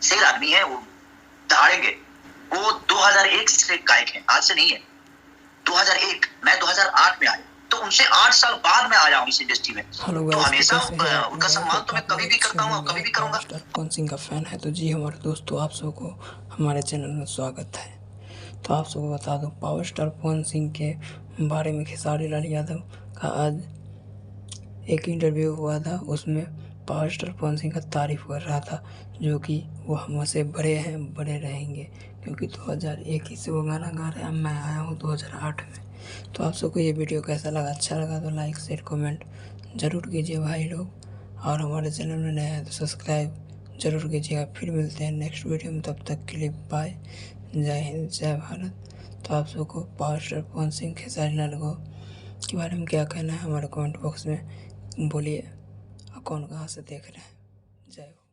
शेर आदमी है, वो दहाड़ेंगे। वो 2001 से गायक है, आज से नहीं है। 2001, मैं 2008 में आया, तो उनसे 8 साल बाद मैं आया हूँ इस इंडस्ट्री में। हेलो तो गाइस, तो हमेशा कैसे हैं आप उनका लोग? आई सम्मान होप तो मैं आप लोग कभी भी अच्छे करता हूँ और होंगे। कभी आप भी पावर करूंगा। स्टार पवन सिंह का फ़ैन है तो जी हमारे दोस्तों, आप सबको हमारे चैनल में स्वागत है। तो आप सबको बता दूं, पावर स्टार पवन सिंह के बारे में खेसारी लाल यादव का आज एक इंटरव्यू हुआ था। उसमें पावर स्टार पवन सिंह का तारीफ़ कर रहा था, जो कि वो हमसे बड़े हैं, बड़े रहेंगे, क्योंकि 2001 ही से वो गाना गा रहे हैं। मैं आया हूँ 2008 में। तो आप सबको ये वीडियो कैसा लगा? अच्छा लगा तो लाइक शेयर कमेंट ज़रूर कीजिए भाई लोग, और हमारे चैनल में नया है तो सब्सक्राइब ज़रूर कीजिएगा। फिर मिलते हैं नेक्स्ट वीडियो में, तब तक के लिए बाय। जय हिंद, जय भारत। तो आप सबको पावर स्टार पवन सिंह खेसारी लाल को के बारे में क्या कहना है हमारे कमेंट बॉक्स में बोलिए, और कौन कहाँ से देख रहे हैं। जय हो।